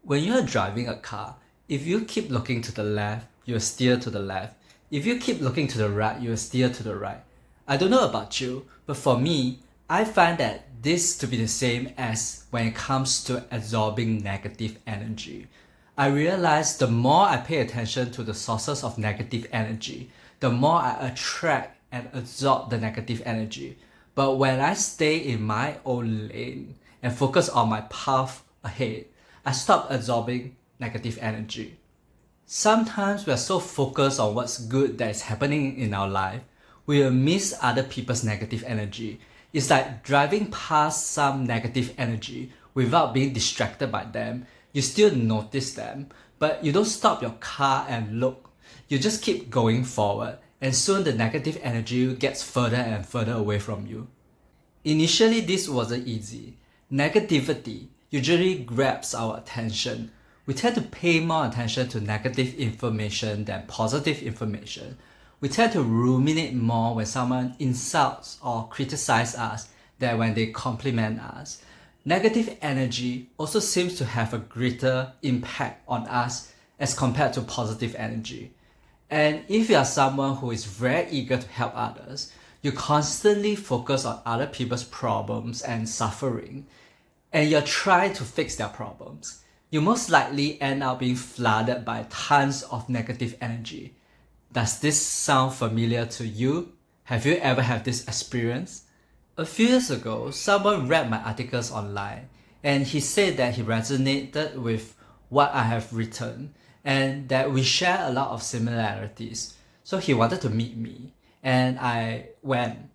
When you are driving a car, if you keep looking to the left, you will steer to the left. If you keep looking to the right, you will steer to the right. I don't know about you, but for me, I find that this to be the same as when it comes to absorbing negative energy. I realize the more I pay attention to the sources of negative energy, the more I attract and absorb the negative energy. But when I stay in my own lane and focus on my path ahead, I stop absorbing negative energy. Sometimes we are so focused on what's good that is happening in our life, we will miss other people's negative energy. It's like driving past some negative energy without being distracted by them. You still notice them, but you don't stop your car and look. You just keep going forward, and soon the negative energy gets further and further away from you. Initially, this wasn't easy. Negativity usually grabs our attention. We tend to pay more attention to negative information than positive information. We tend to ruminate more when someone insults or criticizes us than when they compliment us. Negative energy also seems to have a greater impact on us as compared to positive energy. And if you are someone who is very eager to help others, you constantly focus on other people's problems and suffering, and you're trying to fix their problems, you most likely end up being flooded by tons of negative energy. Does this sound familiar to you? Have you ever had this experience? A few years ago, someone read my articles online and he said that he resonated with what I have written and that we share a lot of similarities. So he wanted to meet me and I went.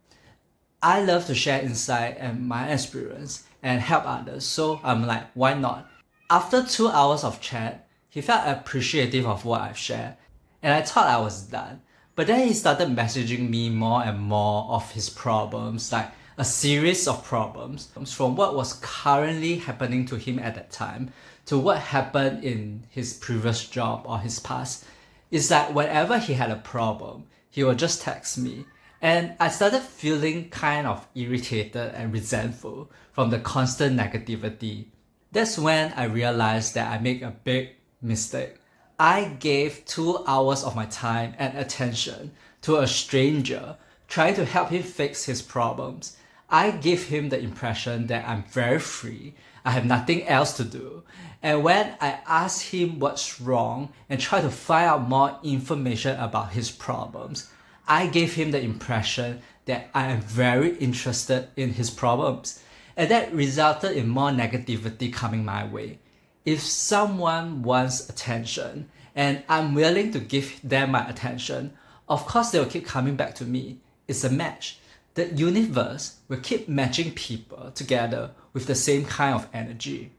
I love to share insight and my experience and help others, so I'm like, why not? After 2 hours of chat, he felt appreciative of what I've shared, and I thought I was done. But then he started messaging me more and more of his problems, like a series of problems, from what was currently happening to him at that time to what happened in his previous job or his past. It's like whenever he had a problem, he would just text me. And I started feeling kind of irritated and resentful from the constant negativity. That's when I realized that I made a big mistake. I gave 2 hours of my time and attention to a stranger trying to help him fix his problems. I gave him the impression that I'm very free, I have nothing else to do. And when I asked him what's wrong and tried to find out more information about his problems, I gave him the impression that I am very interested in his problems, and that resulted in more negativity coming my way. If someone wants attention and I'm willing to give them my attention, of course they will keep coming back to me. It's a match. The universe will keep matching people together with the same kind of energy.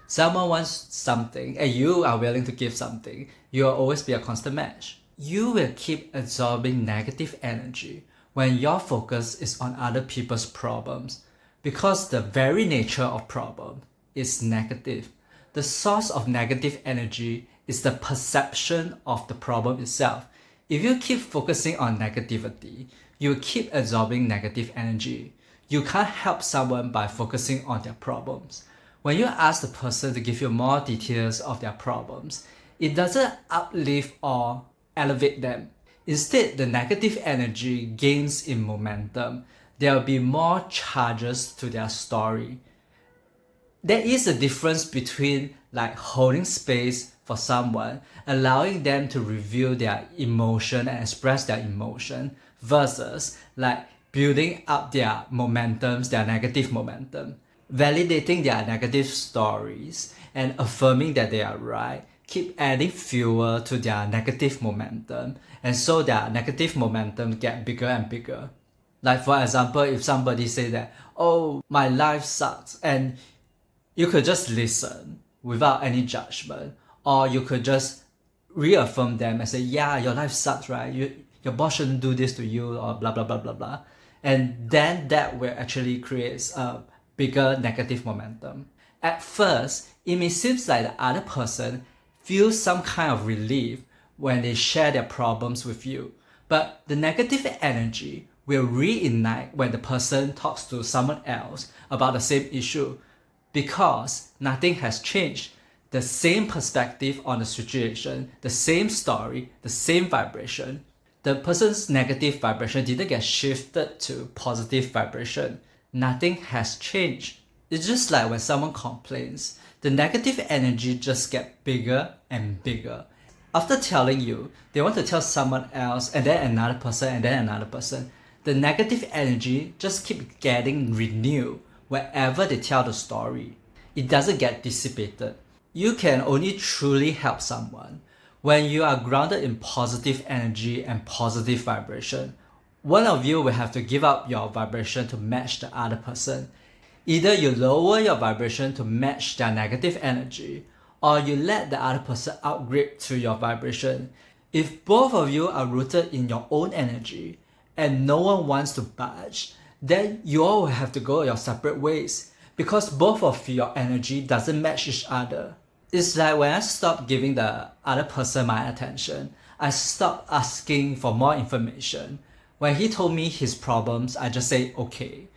Someone wants something and you are willing to give something, you will always be a constant match. You will keep absorbing negative energy when your focus is on other people's problems, because the very nature of problem is negative. The source of negative energy is the perception of the problem itself. If you keep focusing on negativity, you will keep absorbing negative energy. You can't help someone by focusing on their problems. When you ask the person to give you more details of their problems, it doesn't uplift or elevate them. Instead, the negative energy gains in momentum. There will be more charges to their story. There is a difference between like holding space for someone, allowing them to reveal their emotion and express their emotion, versus like building up their momentums, their negative momentum, validating their negative stories and affirming that they are right, keep adding fuel to their negative momentum, and so their negative momentum get bigger and bigger. Like for example, if somebody say that, oh, my life sucks, and you could just listen without any judgment, or you could just reaffirm them and say, yeah, your life sucks, right? Your boss shouldn't do this to you, or blah blah blah blah blah. And then that will actually create a bigger negative momentum. At first, it may seem like the other person feels some kind of relief when they share their problems with you, but the negative energy will reignite when the person talks to someone else about the same issue, because nothing has changed. the same perspective on the situation, the same story, the same vibration. The person's negative vibration didn't get shifted to positive vibration. Nothing has changed. It's just like when someone complains, the negative energy just gets bigger and bigger. After telling you, they want to tell someone else and then another person and then another person. The negative energy just keeps getting renewed wherever they tell the story. It doesn't get dissipated. You can only truly help someone when you are grounded in positive energy and positive vibration. One of you will have to give up your vibration to match the other person. Either you lower your vibration to match their negative energy, or you let the other person upgrade to your vibration. If both of you are rooted in your own energy and no one wants to budge, then you all will have to go your separate ways because both of your energy doesn't match each other. It's like when I stopped giving the other person my attention, I stopped asking for more information. When he told me his problems, I just say okay.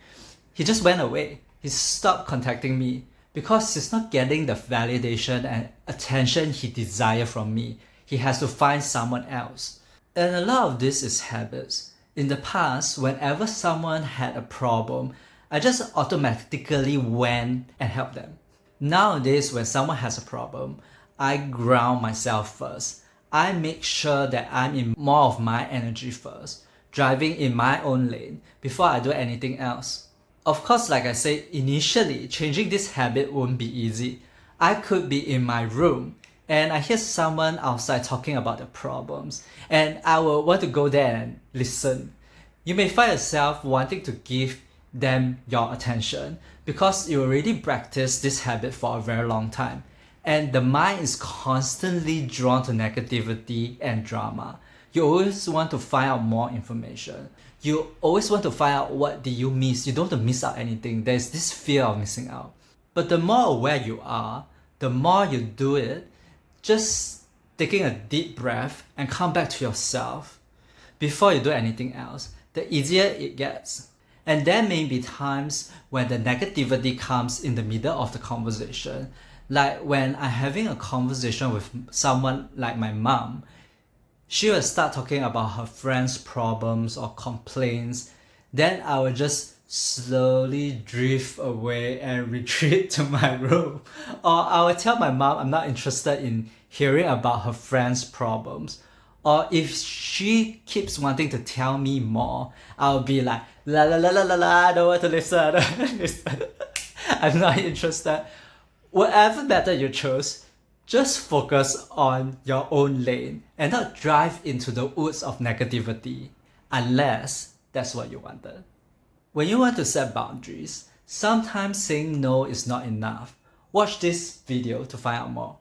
He just went away. He stopped contacting me because he's not getting the validation and attention he desires from me. He has to find someone else. And a lot of this is habits. In the past, whenever someone had a problem, I just automatically went and helped them. Nowadays, when someone has a problem, I ground myself first. I make sure that I'm in more of my energy first, driving in my own lane before I do anything else. Of course, like I said, initially, changing this habit won't be easy. I could be in my room and I hear someone outside talking about their problems and I will want to go there and listen. You may find yourself wanting to give them your attention because you already practiced this habit for a very long time and the mind is constantly drawn to negativity and drama. You always want to find out more information. You always want to find out what did you miss. You don't want to miss out anything. There's this fear of missing out. But the more aware you are, the more you do it, just taking a deep breath and come back to yourself before you do anything else, the easier it gets. And there may be times when the negativity comes in the middle of the conversation. Like when I'm having a conversation with someone like my mom, she will start talking about her friends' problems or complaints. Then I will just slowly drift away and retreat to my room. Or I will tell my mom I'm not interested in hearing about her friends' problems. Or if she keeps wanting to tell me more, I'll be like, la la la la la la, I don't want to listen, I don't want to listen. I'm not interested. Whatever method you choose, just focus on your own lane and not drive into the woods of negativity, unless that's what you wanted. When you want to set boundaries, sometimes saying no is not enough. Watch this video to find out more.